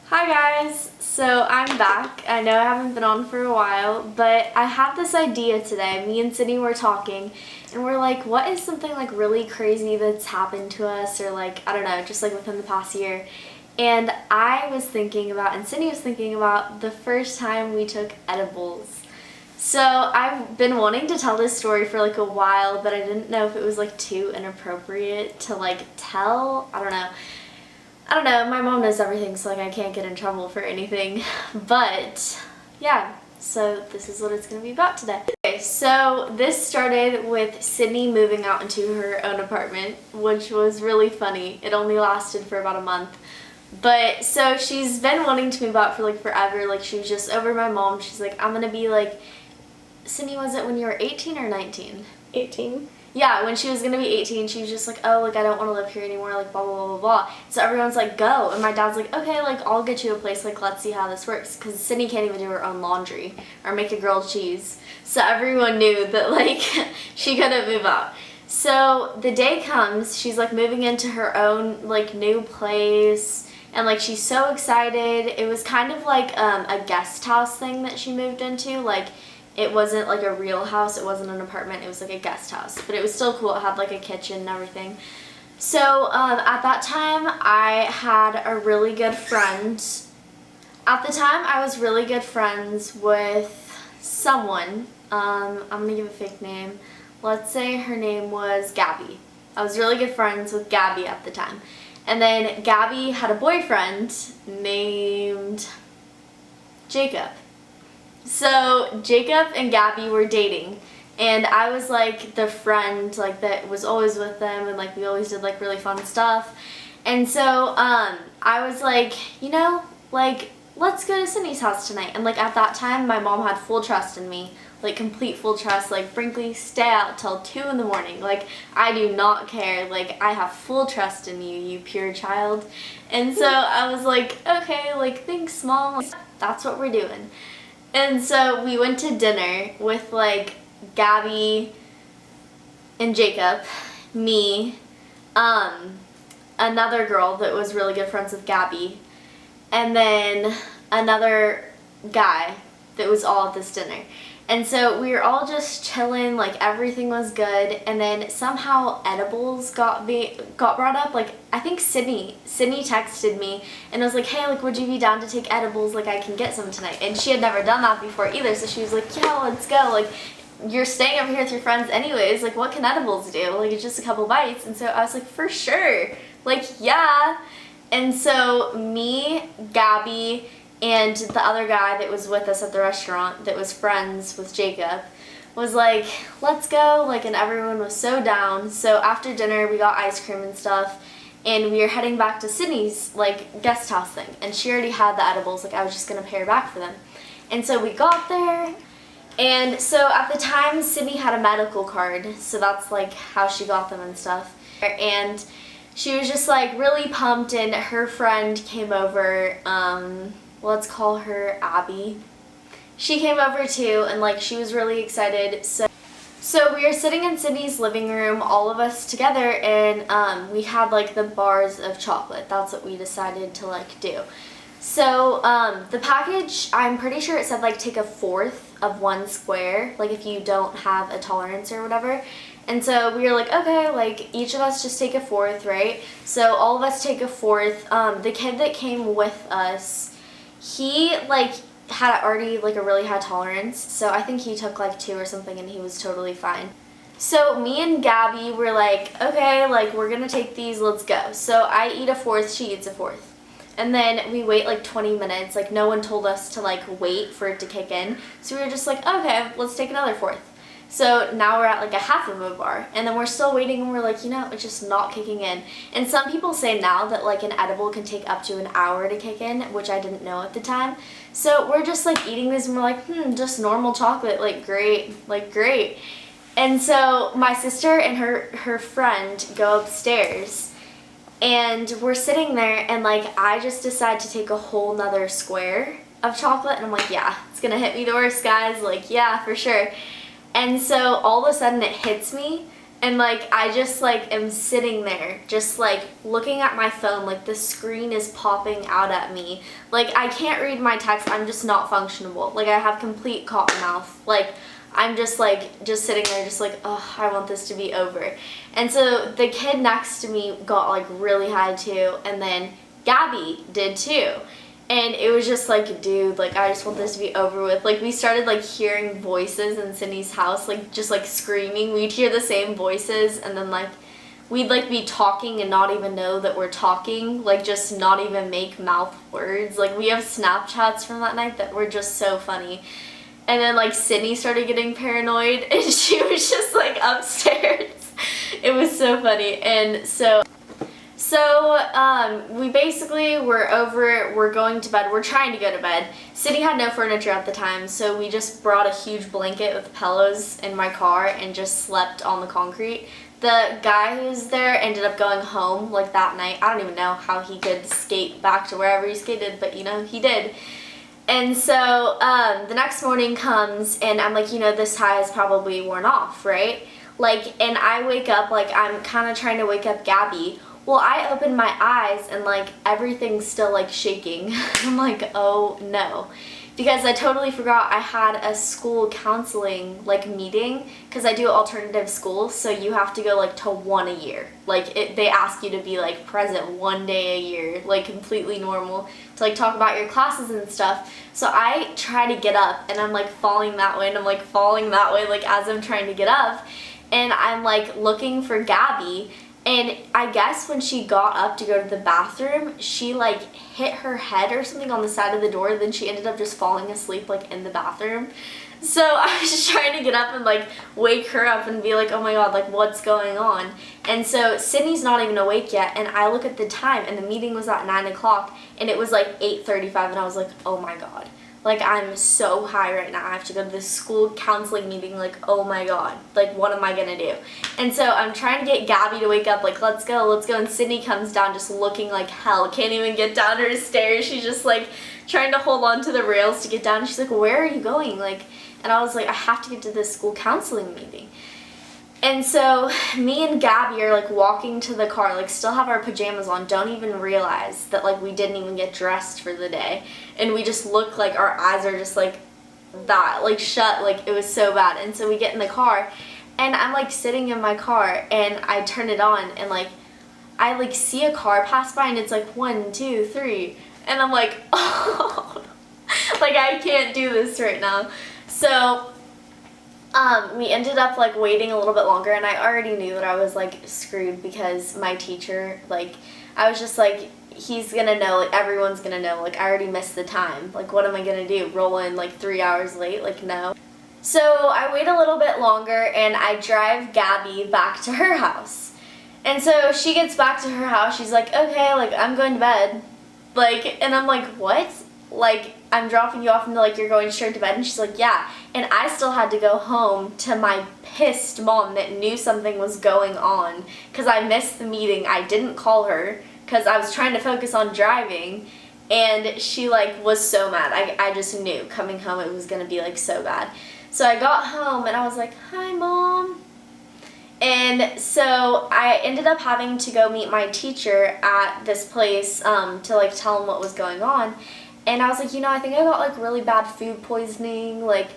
Hi guys! So I'm back. I know I haven't been on for a while, but I have this idea today. Me and Sydney were talking and we're like, what is something like really crazy that's happened to us or like, I don't know, just like within the past year. And I was thinking about, and Sydney was thinking about the first time we took edibles. So I've been wanting to tell this story for like a while, but I didn't know if it was like too inappropriate to like tell. I don't know, my mom knows everything, so like I can't get in trouble for anything. But yeah, so this is what it's gonna be about today. Okay, so this started with Sydney moving out into her own apartment, which was really funny. It only lasted for about a month. But so she's been wanting to move out for like forever. Like she was just over my mom. She's like, I'm gonna be like, Sydney, was it when you were 18 or 19? 18. Yeah, when she was gonna be 18, she was just like, oh, like I don't want to live here anymore, like blah blah blah blah blah. So everyone's like, go, and my dad's like, okay, like I'll get you a place, like let's see how this works, because Sydney can't even do her own laundry or make a grilled cheese. So everyone knew that like she couldn't move out. So the day comes, she's like moving into her own like new place, and like she's so excited. It was kind of like a guest house thing that she moved into, like. It wasn't like a real house, it wasn't an apartment, it was like a guest house. But it was still cool, it had like a kitchen and everything. So at that time, I had a really good friend. At the time, I was really good friends with someone. I'm gonna give a fake name. Let's say her name was Gabby. I was really good friends with Gabby at the time. And then Gabby had a boyfriend named Jacob. So Jacob and Gabby were dating, and I was like the friend like that was always with them, and like we always did like really fun stuff. And so I was like, you know, like let's go to Sydney's house tonight. And like at that time my mom had full trust in me, like complete full trust, like Brinkley, stay out till 2 in the morning, like I do not care, like I have full trust in you, you pure child. And so I was like, okay, like thanks mom, that's what we're doing. And so we went to dinner with like Gabby and Jacob, me, another girl that was really good friends with Gabby, and then another guy that was all at this dinner. And so we were all just chilling, like everything was good, and then somehow edibles got brought up. Like I think Sydney texted me and was like, hey, like would you be down to take edibles, like I can get some tonight. And she had never done that before either, so she was like, yeah, let's go, like you're staying over here with your friends anyways, like what can edibles do, like it's just a couple bites. And so I was like, for sure, like yeah. And so me, Gabby, and the other guy that was with us at the restaurant that was friends with Jacob was like, let's go, like, and everyone was so down. So after dinner we got ice cream and stuff, and we were heading back to Sydney's like guest house thing, and she already had the edibles, like I was just gonna pay her back for them. And so we got there, and so at the time Sydney had a medical card, so that's like how she got them and stuff. And she was just like really pumped, and her friend came over, let's call her Abby. She came over too, and like she was really excited. So we were sitting in Sydney's living room, all of us together, and we had like the bars of chocolate. That's what we decided to like do. So the package, I'm pretty sure it said like take a fourth of one square, like if you don't have a tolerance or whatever. And so we were like, okay, like each of us just take a fourth, right? So all of us take a fourth. The kid that came with us, he like had already like a really high tolerance, so I think he took like 2 or something and he was totally fine. So me and Gabby were like, okay, like we're gonna take these, let's go. So I eat a fourth, she eats a fourth. And then we wait like 20 minutes, like no one told us to like wait for it to kick in. So we were just like, okay, let's take another fourth. So now we're at like a half of a bar, and then we're still waiting, and we're like, you know, it's just not kicking in. And some people say now that like an edible can take up to an hour to kick in, which I didn't know at the time. So we're just like eating these, and we're like, just normal chocolate, like great, like great. And so my sister and her friend go upstairs, and we're sitting there, and like I just decide to take a whole nother square of chocolate, and I'm like, yeah, it's gonna hit me the worst, guys, like yeah, for sure. And so all of a sudden it hits me, And like I just like am sitting there just like looking at my phone, like the screen is popping out at me. Like I can't read my text, I'm just not functionable. Like I have complete cotton mouth. Like I'm just like just sitting there just like, oh, I want this to be over. And so the kid next to me got like really high too, and then Gabby did too. And it was just like, dude, like I just want this to be over with. Like we started like hearing voices in Sydney's house, like just like screaming. We'd hear the same voices, and then like we'd like be talking and not even know that we're talking, like just not even make mouth words. Like we have Snapchats from that night that were just so funny. And then like Sydney started getting paranoid and she was just like upstairs. It was so funny. And so we basically were over it, we're going to bed, we're trying to go to bed. Sydney had no furniture at the time, so we just brought a huge blanket with pillows in my car and just slept on the concrete. The guy who was there ended up going home like that night. I don't even know how he could skate back to wherever he skated, but you know, he did. And so the next morning comes and I'm like, you know, this high is probably worn off, right? Like, and I wake up, like I'm kind of trying to wake up Gabby. Well, I open my eyes and like everything's still like shaking. I'm like, oh no. Because I totally forgot I had a school counseling like meeting, because I do alternative school, so you have to go like to one a year. Like they ask you to be like present one day a year, like completely normal, to like talk about your classes and stuff. So I try to get up and I'm like falling that way and I'm like falling that way like as I'm trying to get up, and I'm like looking for Gabby. And I guess when she got up to go to the bathroom, she like hit her head or something on the side of the door, then she ended up just falling asleep like in the bathroom. So I was just trying to get up and like wake her up and be like, oh my god, like what's going on? And so Sydney's not even awake yet, and I look at the time and the meeting was at 9 o'clock and it was like 8:35, and I was like, oh my god. Like I'm so high right now. I have to go to this school counseling meeting, like oh my god, like what am I gonna do? And so I'm trying to get Gabby to wake up, like let's go, and Sydney comes down just looking like hell, can't even get down her stairs. She's just like trying to hold on to the rails to get down, and she's like, where are you going? Like, and I was like, I have to get to this school counseling meeting. And so me and Gabby are like walking to the car, like still have our pajamas on, don't even realize that like we didn't even get dressed for the day. And we just look like our eyes are just like that, like shut, like it was so bad. And so we get in the car and I'm like sitting in my car and I turn it on and like I like see a car pass by and it's like 1, 2, 3. And I'm like, oh, like I can't do this right now. So we ended up like waiting a little bit longer, and I already knew that I was like screwed because my teacher, like I was just like, he's gonna know, like everyone's gonna know, like I already missed the time, like what am I gonna do, roll in like 3 hours late, like no. So I wait a little bit longer and I drive Gabby back to her house. And so she gets back to her house, she's like, okay, like I'm going to bed, like, and I'm like, what? Like, I'm dropping you off and like you're going straight to bed? And she's like, yeah. And I still had to go home to my pissed mom that knew something was going on because I missed the meeting. I didn't call her because I was trying to focus on driving, and she like was so mad. I just knew coming home it was gonna be like so bad. So I got home and I was like, hi mom. And so I ended up having to go meet my teacher at this place to like tell him what was going on. And I was like, you know, I think I got like really bad food poisoning, like,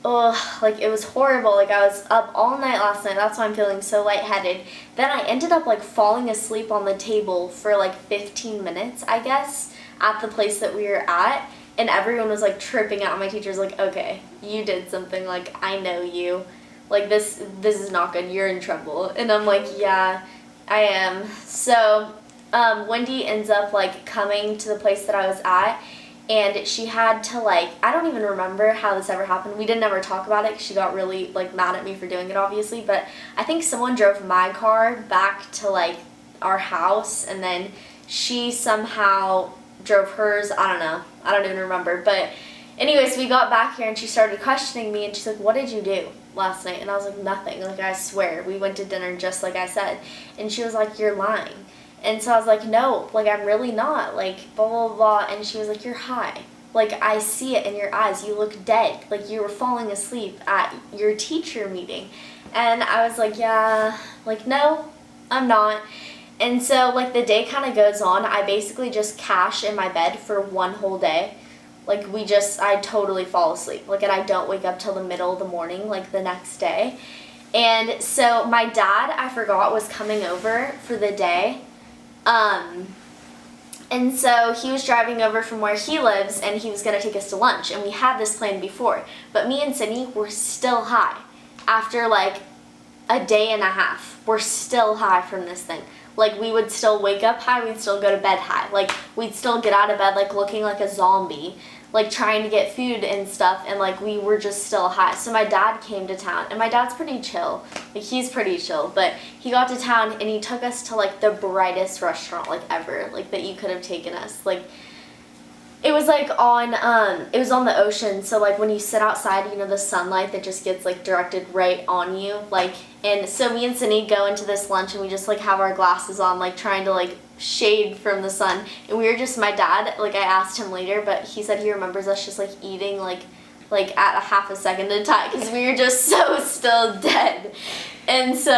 ugh, like it was horrible. Like I was up all night last night, that's why I'm feeling so lightheaded. Then I ended up like falling asleep on the table for like 15 minutes, I guess, at the place that we were at. And everyone was like tripping out. My teacher's like, okay, you did something, like I know you. Like this is not good, you're in trouble. And I'm like, yeah, I am. So Wendy ends up like coming to the place that I was at, and she had to like, I don't even remember how this ever happened. We didn't ever talk about it because she got really like mad at me for doing it, obviously, but I think someone drove my car back to like our house, and then she somehow drove hers. I don't know, I don't even remember. But anyways, we got back here and she started questioning me, and she's like, what did you do last night? And I was like, nothing, like I swear we went to dinner just like I said. And she was like, you're lying. And so I was like, no, like I'm really not, like blah blah blah. And she was like, you're high, like I see it in your eyes, you look dead, like you were falling asleep at your teacher meeting. And I was like, yeah, like, no, I'm not. And so, like, the day kind of goes on. I basically just cash in my bed for one whole day. Like, I totally fall asleep. Like, and I don't wake up till the middle of the morning, like, the next day. And so my dad, I forgot, was coming over for the day. And so he was driving over from where he lives, and he was going to take us to lunch. And we had this plan before. But me and Sydney were still high. After, like, a day and a half, we're still high from this thing. Like, we would still wake up high, we'd still go to bed high. Like, we'd still get out of bed, like, looking like a zombie, like, trying to get food and stuff, and, like, we were just still high. So my dad came to town, and my dad's pretty chill. Like, he's pretty chill, but he got to town, and he took us to, like, the brightest restaurant, like, ever, like, that you could have taken us. Like, it was, like, it was on the ocean, so, like, when you sit outside, you know, the sunlight that just gets, like, directed right on you, like, and so me and Sydney go into this lunch, and we just, like, have our glasses on, like, trying to, like, shade from the sun, and we were just, my dad, like, I asked him later, but he said he remembers us just, like, eating, like at a half a second at a time, because we were just so still dead. And so,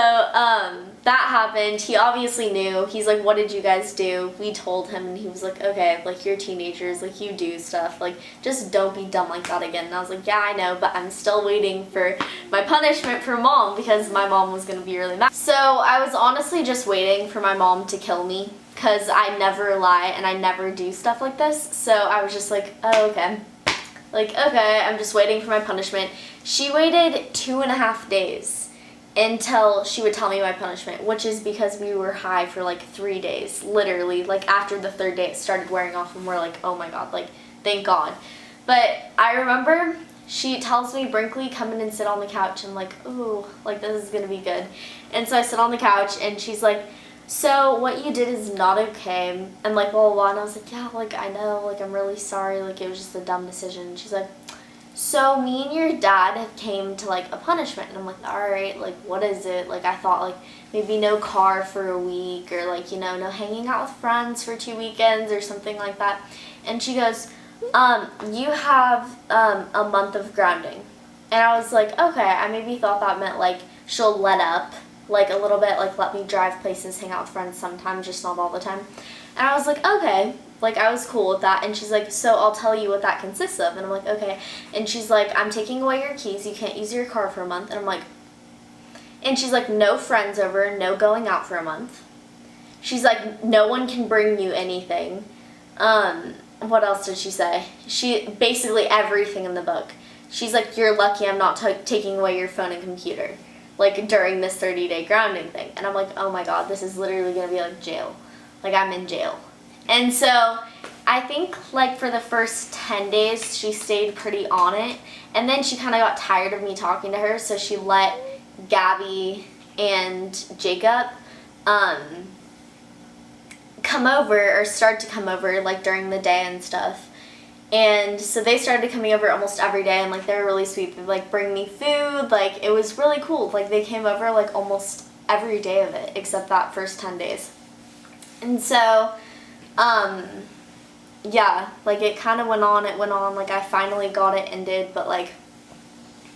that happened. He obviously knew. He's like, what did you guys do? We told him, and he was like, okay, like, you're teenagers, like, you do stuff, like, just don't be dumb like that again. And I was like, yeah, I know, but I'm still waiting for my punishment from Mom, because my mom was gonna be really mad. So I was honestly just waiting for my mom to kill me, because I never lie, and I never do stuff like this. So I was just like, oh, okay. Like, okay, I'm just waiting for my punishment. She waited 2.5 days until she would tell me my punishment, which is because we were high for like 3 days, literally. Like, after the third day, it started wearing off, and we're like, oh my god, like, thank God. But I remember she tells me, Brinkley, come in and sit on the couch. I'm like, ooh, like, this is gonna be good. And so I sit on the couch, and she's like, so what you did is not okay. And like, blah, blah, blah. And I was like, yeah, like, I know, like, I'm really sorry, like, it was just a dumb decision. And she's like, so me and your dad came to, like, a punishment. And I'm like, all right, like, what is it? Like, I thought, like, maybe no car for a week, or, like, you know, no hanging out with friends for 2 weekends or something like that. And she goes, you have a month of grounding. And I was like, okay, I maybe thought that meant, like, she'll let up, like, a little bit, like, let me drive places, hang out with friends sometimes, just not all the time. And I was like, okay. Like, I was cool with that. And she's like, so I'll tell you what that consists of. And I'm like, okay. And she's like, I'm taking away your keys. You can't use your car for a month. And I'm like, and she's like, no friends over, no going out for a month. She's like, no one can bring you anything. What else did she say? Basically everything in the book. She's like, you're lucky I'm not taking away your phone and computer, like, during this 30-day grounding thing. And I'm like, oh my god, this is literally gonna be like jail. Like, I'm in jail. And so I think, like, for the first 10 days, she stayed pretty on it. And then she kind of got tired of me talking to her, so she let Gabby and Jacob come over, or start to come over, like, during the day and stuff. And so they started coming over almost every day, and, like, they were really sweet. They'd, like, bring me food. Like, it was really cool. Like, they came over, like, almost every day of it, except that first 10 days. And so, yeah, like, it kind of went on, like, I finally got it ended, but, like,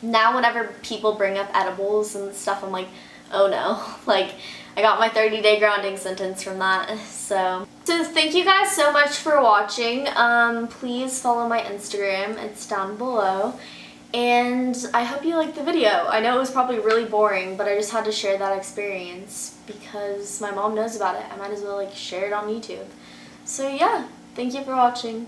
now whenever people bring up edibles and stuff, I'm like, oh no, like, I got my 30-day grounding sentence from that. So thank you guys so much for watching. Please follow my Instagram, it's down below. And I hope you liked the video. I know it was probably really boring, but I just had to share that experience because my mom knows about it. I might as well, like, share it on YouTube. So yeah, thank you for watching.